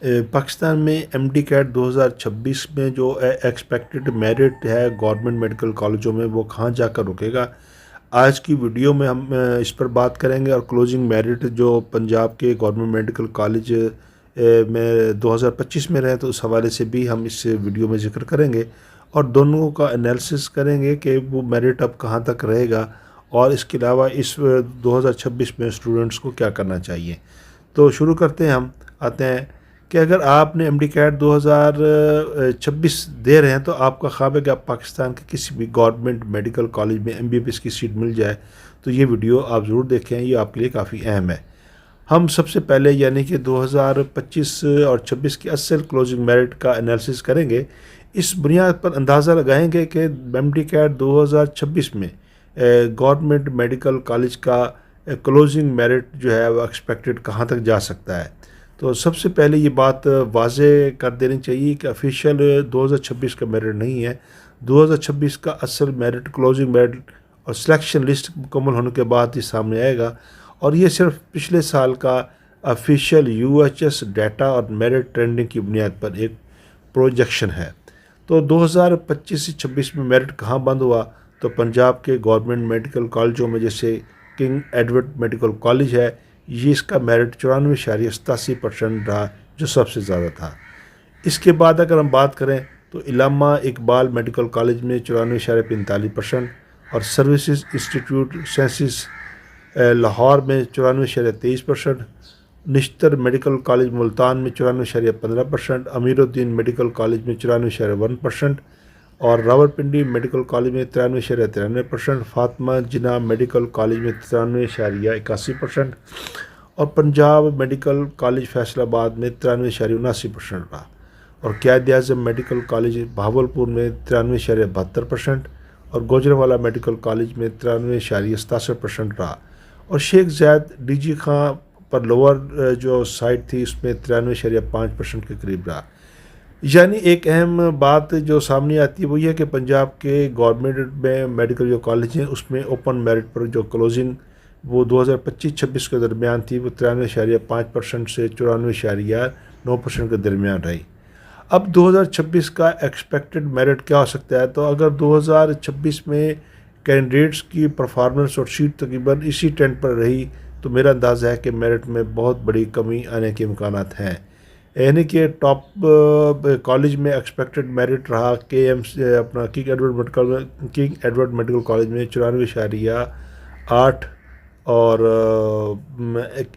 پاکستان میں M D CAT 2026 میں جو ایکسپیکٹڈ میرٹ ہے گورنمنٹ میڈیکل کالجوں میں وہ کہاں جا کر رکے گا؟ آج کی ویڈیو میں ہم اس پر بات کریں گے، اور کلوزنگ میرٹ جو پنجاب کے گورنمنٹ میڈیکل کالج میں 2025 میں رہے تو اس حوالے سے بھی ہم اس ویڈیو میں ذکر کریں گے، اور دونوں کا انالیسس کریں گے کہ وہ میرٹ اب کہاں تک رہے گا، اور اس کے علاوہ اس 2026 میں اسٹوڈنٹس کو کیا کرنا چاہیے۔ تو شروع کرتے ہیں، ہم آتے ہیں کہ اگر آپ نے ایم ڈی کیٹ 2026 دے رہے ہیں تو آپ کا خواب ہے کہ آپ پاکستان کے کسی بھی گورنمنٹ میڈیکل کالج میں ایم بی بی ایس کی سیٹ مل جائے، تو یہ ویڈیو آپ ضرور دیکھیں، یہ آپ کے لیے کافی اہم ہے۔ ہم سب سے پہلے یعنی کہ 2025 اور 26 کی اصل کلوزنگ میرٹ کا انالیسس کریں گے۔ اس بنیاد پر اندازہ لگائیں گے کہ ایم ڈی کیٹ 2026 میں گورنمنٹ میڈیکل کالج کا کلوزنگ میرٹ جو ہے وہ ایکسپیکٹڈ کہاں تک جا سکتا ہے۔ تو سب سے پہلے یہ بات واضح کر دینی چاہیے کہ افیشیل 2026 کا میرٹ نہیں ہے۔ 2026 کا اصل میرٹ کلوزنگ میرٹ اور سلیکشن لسٹ مکمل ہونے کے بعد ہی سامنے آئے گا، اور یہ صرف پچھلے سال کا افیشیل یو ایچ ایس ڈیٹا اور میرٹ ٹرینڈنگ کی بنیاد پر ایک پروجیکشن ہے۔ تو 2025 سے 26 میں میرٹ کہاں بند ہوا؟ تو پنجاب کے گورنمنٹ میڈیکل کالجوں میں جیسے کنگ ایڈورڈ میڈیکل کالج ہے، یہ اس کا میرٹ 94.87% رہا، جو سب سے زیادہ تھا۔ اس کے بعد اگر ہم بات کریں تو علامہ اقبال میڈیکل کالج میں 94.45%، اور سروسز انسٹیٹیوٹ سائنسز لاہور میں 94.23%، نشتر میڈیکل کالج ملتان میں 94.15%، امیر الدین میڈیکل کالج میں 94.1%، اور راولپنڈی میڈیکل کالج میں 93.93%، فاطمہ جناح میڈیکل کالج میں 93.81%، اور پنجاب میڈیکل کالج فیصل آباد میں 93.79% رہا، اور قائد اعظم میڈیکل کالج بہاولپور میں 93.72%، اور گوجرانوالہ میڈیکل کالج میں 93.67% رہا، اور شیخ زاید ڈی جی خان پر لوور جو سائٹ تھی اس میں 93.5% کے قریب رہا۔ یعنی ایک اہم بات جو سامنے آتی ہے وہ یہ کہ پنجاب کے گورنمنٹ میں میڈیکل جو کالج ہیں اس میں اوپن میرٹ پر جو کلوزنگ وہ 2025-26 کے درمیان تھی، وہ 93.5% سے 94.9% کے درمیان رہی۔ اب 2026 کا ایکسپیکٹڈ میرٹ کیا ہو سکتا ہے؟ تو اگر 2026 میں کینڈیڈیٹس کی پرفارمنس اور سیٹ تقریباً اسی ٹرینڈ پر رہی تو میرا اندازہ ہے کہ میرٹ میں بہت بڑی کمی آنے کے امکانات ہیں۔ یعنی کہ ٹاپ کالج میں ایکسپیکٹڈ میرٹ رہا کنگ ایڈورڈ میڈیکل کالج میں 94.8، اور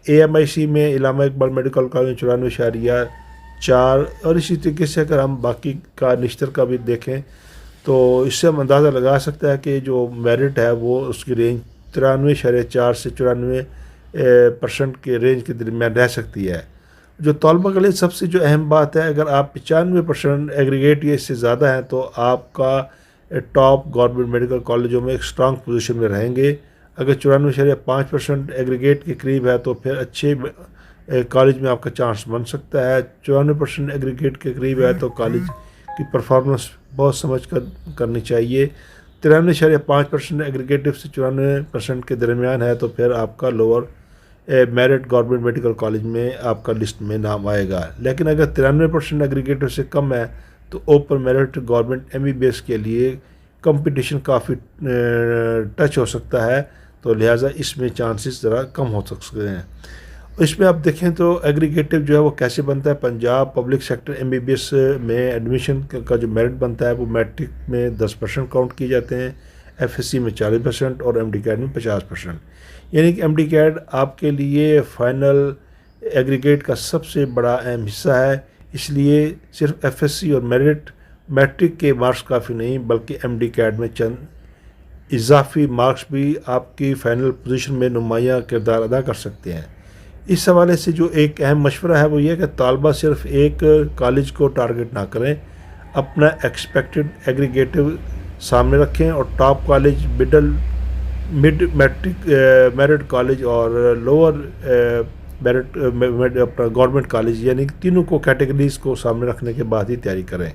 اے ایم آئی سی میں علامہ اقبال میڈیکل کالج میں 94.4، اور اسی طریقے سے اگر ہم باقی کا نشتر کا بھی دیکھیں تو اس سے ہم اندازہ لگا سکتا ہے کہ جو میرٹ ہے وہ اس کی رینج 93.4 سے 94% کے رینج کے درمیان رہ سکتی ہے۔ جو طلبہ کے لیے سب سے جو اہم بات ہے، اگر آپ 95% ایگریگیٹ یا اس سے زیادہ ہیں تو آپ کا ٹاپ گورنمنٹ میڈیکل کالجوں میں ایک سٹرانگ پوزیشن میں رہیں گے۔ اگر 94.5% ایگریگیٹ کے قریب ہے تو پھر اچھے کالج میں آپ کا چانس بن سکتا ہے۔ 94% ایگریگیٹ کے قریب ہے تو کالج کی پرفارمنس بہت سمجھ کر کرنی چاہیے۔ 93.5% ایگریگیٹو سے 94% کے درمیان ہے تو پھر آپ کا lower merit government medical college میں آپ کا لسٹ میں نام آئے گا۔ لیکن اگر 93% ایگریگیٹو سے کم ہے تو اوپن میرٹ گورنمنٹ ایم بی بی ایس کے لیے کمپٹیشن کافی ٹچ ہو سکتا ہے، تو لہٰذا اس میں چانسز ذرا کم ہو سکتے ہیں۔ اس میں آپ دیکھیں تو ایگریگیٹو جو ہے وہ کیسے بنتا ہے۔ پنجاب پبلک سیکٹر ایم بی بی ایس میں ایڈمیشن کا جو میرٹ بنتا ہے وہ میٹرک میں 10% کاؤنٹ کیے جاتے ہیں، ایف ایس سی میں 40% اور ایم ڈی کیٹ میں 50%۔ یعنی کہ ایم ڈی کیٹ آپ کے لیے فائنل ایگریگیٹ کا سب سے بڑا اہم حصہ ہے، اس لیے صرف ایف ایس سی اور میٹرک کے مارکس کافی نہیں، بلکہ ایم ڈی کیٹ میں چند اضافی مارکس بھی آپ کی فائنل پوزیشن میں نمایاں کردار ادا کر سکتے ہیں۔ اس حوالے سے جو ایک اہم مشورہ ہے وہ یہ کہ طالبہ صرف ایک کالج کو ٹارگٹ نہ کریں، اپنا ایکسپیکٹڈ ایگریگیٹو سامنے رکھیں، اور top college, mid matric merit college اور لوور میرٹ اپنا گورنمنٹ کالج، یعنی تینوں کو کیٹیگریز کو سامنے رکھنے کے بعد ہی تیاری کریں۔